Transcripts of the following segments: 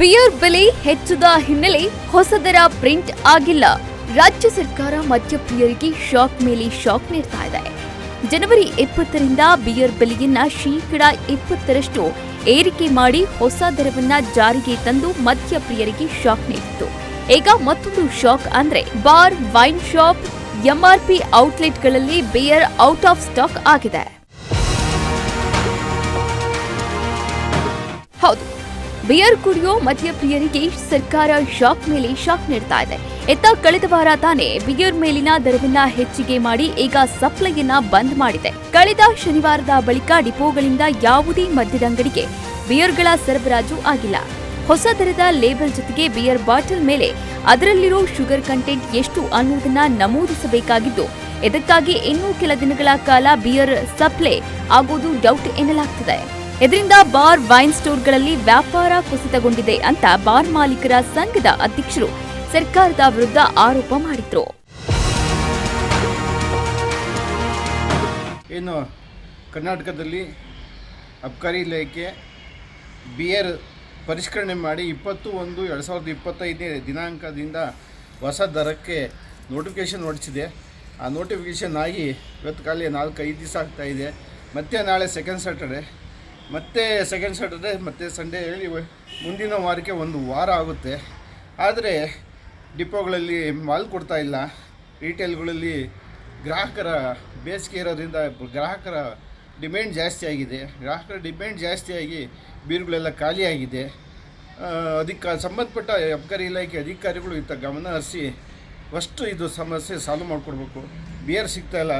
Beer ಬೆಲೆ ಹೆಚ್ಚದ ಹಿನ್ನೆಲೆ ಹೊಸ ದರ ಪ್ರಿಂಟ್ ಆಗಿಲ್ಲ. ರಾಜ್ಯ ಸರ್ಕಾರ ಮದ್ಯಪ್ರಿಯರಿಗೆ ಶಾಕ್ ಮೇಲೆ ಶಾಕ್ ನೀಡ್ತಾ ಇದೆ. ಜನವರಿ 20ರಿಂದ ಬಿಯರ್ ಬೆಲೆಯನ್ನ ಶೇಕಡಾ 20ರಷ್ಟು ಏರಿಕೆ ಮಾಡಿ ಹೊಸ ದರವನ್ನ ಜಾರಿಗೆ ತಂದು ಮದ್ಯಪ್ರಿಯರಿಗೆ ಶಾಕ್ ನೀಡಿತ್ತು. ಈಗ ಮತ್ತೊಂದು ಶಾಕ್ ಅಂದ್ರೆ ಬಾರ್, ವೈನ್ ಶಾಪ್, ಎಂಆರ್ಪಿ ಔಟ್ಲೆಟ್ಗಳಲ್ಲಿ ಬಿಯರ್ ಔಟ್ ಆಫ್ ಸ್ಟಾಕ್ ಆಗಿದೆ. ಹೌದು, ಬಿಯರ್ ಕುಡಿಯೋ ಮದ್ಯಪ್ರಿಯರಿಗೆ ಸರ್ಕಾರ ಶಾಕ್ ಮೇಲೆ ಶಾಕ್ ನೀಡ್ತಾ ಇದೆ. ಕಳೆದ ವಾರ ತಾನೇ ಬಿಯರ್ ಮೇಲಿನ ದರವನ್ನ ಹೆಚ್ಚಿಗೆ ಮಾಡಿ ಈಗ ಸಪ್ಲೈಯನ್ನ ಬಂದ್ ಮಾಡಿದೆ. ಕಳೆದ ಶನಿವಾರದ ಬಳಿಕ ಡಿಪೋಗಳಿಂದ ಯಾವುದೇ ಮದ್ಯದಂಗಡಿಗೆ ಬಿಯರ್ಗಳ ಸರಬರಾಜು ಆಗಿಲ್ಲ. ಹೊಸ ದರದ ಲೇಬಲ್ ಜೊತೆಗೆ ಬಿಯರ್ ಬಾಟಲ್ ಮೇಲೆ ಅದರಲ್ಲಿರೋ ಶುಗರ್ ಕಂಟೆಂಟ್ ಎಷ್ಟು ಅನ್ನೋದನ್ನ ನಮೂದಿಸಬೇಕಾಗಿದ್ದು, ಇದಕ್ಕಾಗಿ ಇನ್ನೂ ಕೆಲ ದಿನಗಳ ಕಾಲ ಬಿಯರ್ ಸಪ್ಲೈ ಆಗೋದು ಡೌಟ್ ಎನ್ನಲಾಗ್ತಿದೆ. ಇದರಿಂದ ಬಾರ್, ವೈನ್ ಸ್ಟೋರ್ಗಳಲ್ಲಿ ವ್ಯಾಪಾರ ಕುಸಿತಗೊಂಡಿದೆ ಅಂತ ಬಾರ್ ಮಾಲೀಕರ ಸಂಘದ ಅಧ್ಯಕ್ಷರು ಸರ್ಕಾರದ ವಿರುದ್ಧ ಆರೋಪ ಮಾಡಿದ್ರು. ಏನು ಕರ್ನಾಟಕದಲ್ಲಿ ಅಬಕಾರಿ ಇಲಾಖೆ ಬಿಯರ್ ಪರಿಷ್ಕರಣೆ ಮಾಡಿ 20/1/2025 ದಿನಾಂಕದಿಂದ ಹೊಸ ದರಕ್ಕೆ ನೋಟಿಫಿಕೇಷನ್ ಹೊರಡಿಸಿದೆ. ಆ ನೋಟಿಫಿಕೇಷನ್ ಆಗಿ ಇವತ್ತು ಕಾಲಿ 4-5 ದಿವಸ ಆಗ್ತಾಯಿದೆ. ಮತ್ತೆ ನಾಳೆ ಸೆಕೆಂಡ್ ಸ್ಯಾಟರ್ಡೆ ಮತ್ತು ಸಂಡೇ ಹೇಳಿ ಮುಂದಿನ ವಾರಕ್ಕೆ 1 ವಾರ ಆಗುತ್ತೆ. ಆದರೆ ಡಿಪೋಗಳಲ್ಲಿ ಮಾಲ್ ಕೊಡ್ತಾ ಇಲ್ಲ. ರಿಟೇಲ್ಗಳಲ್ಲಿ ಗ್ರಾಹಕರ ಬೇಸಿಗೆ ಇರೋದ್ರಿಂದ ಗ್ರಾಹಕರ ಡಿಮ್ಯಾಂಡ್ ಜಾಸ್ತಿ ಆಗಿದೆ. ಗ್ರಾಹಕರ ಡಿಮ್ಯಾಂಡ್ ಜಾಸ್ತಿಯಾಗಿ ಬೀರುಗಳೆಲ್ಲ ಖಾಲಿಯಾಗಿದೆ. ಅದಕ್ಕೆ ಸಂಬಂಧಪಟ್ಟ ಅಬಕಾರಿ ಇಲಾಖೆ ಅಧಿಕಾರಿಗಳು ಇತ್ತ ಗಮನ ಹರಿಸಿ ಫಸ್ಟು ಇದು ಸಮಸ್ಯೆ ಸಾಲ್ವ್ ಮಾಡಿಕೊಡ್ಬೇಕು. ಬಿಯರ್ ಸಿಗ್ತಾಯಿಲ್ಲ.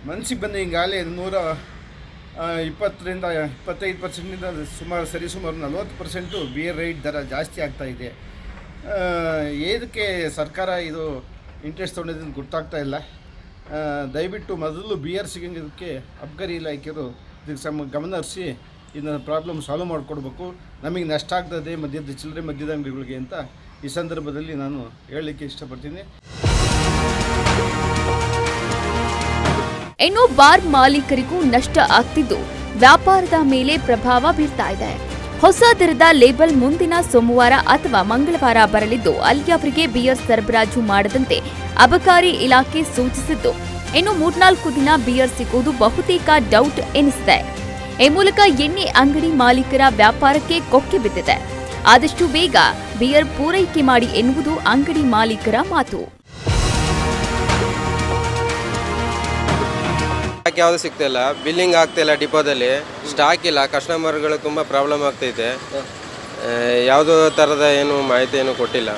ಮನಸ್ಸಿಗೆ ಬಂದು ಹಿಂಗಾಗಲೇ 120-25% ಸುಮಾರು 40% ಬಿಯರ್ ರೈಟ್ ದರ ಜಾಸ್ತಿ ಆಗ್ತಾಯಿದೆ. ಏದಕ್ಕೆ ಸರ್ಕಾರ ಇದು ಇಂಟ್ರೆಸ್ಟ್ ತೊಗೊಂಡಿದ್ದನ್ನು ಗೊತ್ತಾಗ್ತಾ ಇಲ್ಲ. ದಯವಿಟ್ಟು ಮೊದಲು ಬಿಯರ್ ಸಿಗೋದಕ್ಕೆ ಅಬಕಾರಿ ಇಲಾಖೆಯವರು ಇದಕ್ಕೆ ಗಮನ ಹರಿಸಿ ಇದನ್ನ ಪ್ರಾಬ್ಲಮ್ ಸಾಲ್ವ್ ಮಾಡಿಕೊಡ್ಬೇಕು. ನಮಗೆ ನಷ್ಟ ಆಗ್ತದೆ ಚಿಲ್ಲರೆ ಮದ್ಯದ ಅಂಗಡಿಗಳಿಗೆ ಅಂತ ಈ ಸಂದರ್ಭದಲ್ಲಿ ನಾನು ಹೇಳಲಿಕ್ಕೆ ಇಷ್ಟಪಡ್ತೀನಿ. ಇನ್ನು ಬಾರ್ ಮಾಲೀಕರಿಗೂ ನಷ್ಟ ಆಗ್ತಿದ್ದು ವ್ಯಾಪಾರದ ಮೇಲೆ ಪ್ರಭಾವ ಬೀರ್ತಾ ಇದೆ. ಹೊಸ ದರದ ಲೇಬಲ್ ಮುಂದಿನ ಸೋಮವಾರ ಅಥವಾ ಮಂಗಳವಾರ ಬರಲಿದ್ದು, ಅಲ್ಲಿಯವರೆಗೆ ಬಿಯರ್ ಸರಬರಾಜು ಮಾಡದಂತೆ ಅಬಕಾರಿ ಇಲಾಖೆ ಸೂಚಿಸಿದ್ದು, ಇನ್ನು 3-4 ದಿನ ಬಿಯರ್ ಸಿಗುವುದು ಬಹುತೇಕ ಡೌಟ್ ಎನಿಸಿದೆ. ಈ ಮೂಲಕ ಎಣ್ಣೆ ಅಂಗಡಿ ಮಾಲೀಕರ ವ್ಯಾಪಾರಕ್ಕೆ ಕೊಕ್ಕೆ ಬಿದ್ದಿದೆ. ಆದಷ್ಟು ಬೇಗ ಬಿಯರ್ ಪೂರೈಕೆ ಮಾಡಿ ಎನ್ನುವುದು ಅಂಗಡಿ ಮಾಲೀಕರ ಮಾತು. ಸ್ಟಾಕ್ ಯಾವುದು ಸಿಗ್ತಿಲ್ಲ, ಬಿಲ್ಲಿಂಗ್ ಆಗ್ತಿಲ್ಲ, ಡಿಪೋದಲ್ಲಿ ಸ್ಟಾಕ್ ಇಲ್ಲ, ಕಸ್ಟಮರ್ಗಳು ತುಂಬ ಪ್ರಾಬ್ಲಮ್ ಆಗ್ತೈತೆ. ಯಾವುದೋ ಥರದ ಏನು ಮಾಹಿತಿ ಏನು ಕೊಟ್ಟಿಲ್ಲ.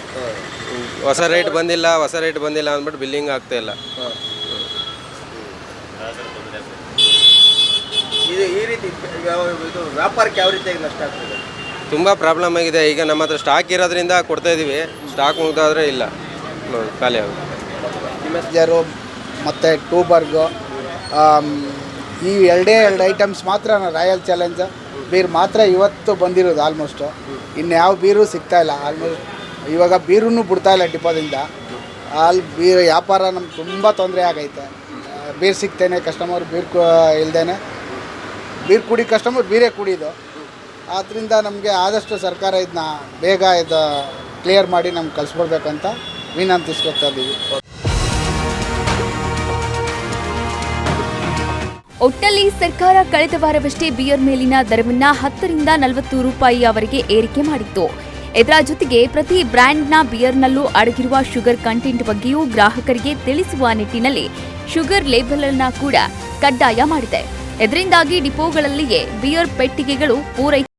ಹೊಸ ರೇಟ್ ಬಂದಿಲ್ಲ ಅಂದ್ಬಿಟ್ಟು ಬಿಲ್ಲಿಂಗ್ ಆಗ್ತಾಯಿಲ್ಲ. ಈ ರೀತಿ ವ್ಯಾಪಾರಕ್ಕೆ ಯಾವ ರೀತಿಯಾಗಿ ನಷ್ಟ ಆಗ್ತದೆ? ತುಂಬ ಪ್ರಾಬ್ಲಮ್ ಆಗಿದೆ. ಈಗ ನಮ್ಮ ಹತ್ರ ಸ್ಟಾಕ್ ಇರೋದ್ರಿಂದ ಕೊಡ್ತಾ ಇದ್ದೀವಿ. ಸ್ಟಾಕ್ ಮುಗ್ದಾದ್ರೆ ಇಲ್ಲ, ಖಾಲಿ ಆಗುತ್ತೆ. ಮೆಸ್ಜರು ಮತ್ತು ಟೂಬರ್ಗು ಈ ಎರಡು ಐಟಮ್ಸ್ ಮಾತ್ರ ರಾಯಲ್ ಚಾಲೆಂಜ್ ಬೀರ್ ಮಾತ್ರ ಇವತ್ತು ಬಂದಿರೋದು. ಆಲ್ಮೋಸ್ಟು ಇನ್ಯಾವ ಬೀರು ಸಿಗ್ತಾಯಿಲ್ಲ. ಆಲ್ಮೋಸ್ಟ್ ಇವಾಗ ಬೀರೂ ಬಿಡ್ತಾಯಿಲ್ಲ ಡಿಪೋದಿಂದ. ಬೀರ್ ವ್ಯಾಪಾರ ನಮ್ಗೆ ತುಂಬ ತೊಂದರೆ ಆಗೈತೆ. ಬೀರ್ ಸಿಗ್ತೇನೆ, ಕಸ್ಟಮರ್ ಬೀರ್ ಇಲ್ದೇನೆ ಬೀರ್ ಕುಡಿ ಕಸ್ಟಮರ್ ಬೀರೇ ಕುಡಿದು. ಆದ್ದರಿಂದ ನಮಗೆ ಆದಷ್ಟು ಸರ್ಕಾರ ಇದನ್ನ ಬೇಗ ಇದು ಕ್ಲಿಯರ್ ಮಾಡಿ ನಮ್ಗೆ ಕಳಿಸ್ಕೊಡ್ಬೇಕಂತ ವಿನಂತಿಸ್ಕೊತಾ ಇದ್ದೀವಿ. ಒಟ್ಟಲ್ಲಿ ಸರ್ಕಾರ ಕಳೆದ ವಾರವಷ್ಟೇ ಬಿಯರ್ ಮೇಲಿನ ದರವನ್ನ 10ರಿಂದ 40 ರೂಪಾಯಿಯವರೆಗೆ ಏರಿಕೆ ಮಾಡಿತ್ತು. ಇದರ ಜೊತೆಗೆ ಪ್ರತಿ ಬ್ರ್ಯಾಂಡ್ನ ಬಿಯರ್ನಲ್ಲೂ ಅಡಗಿರುವ ಶುಗರ್ ಕಂಟೆಂಟ್ ಬಗ್ಗೆಯೂ ಗ್ರಾಹಕರಿಗೆ ತಿಳಿಸುವ ನಿಟ್ಟಿನಲ್ಲಿ ಶುಗರ್ ಲೇಬಲ್ ಅನ್ನು ಕೂಡ ಕಡ್ಡಾಯ ಮಾಡಿದೆ. ಇದರಿಂದಾಗಿ ಡಿಪೋಗಳಲ್ಲಿಯೇ ಬಿಯರ್ ಪೆಟ್ಟಿಗೆಗಳು ಪೂರೈಕೆ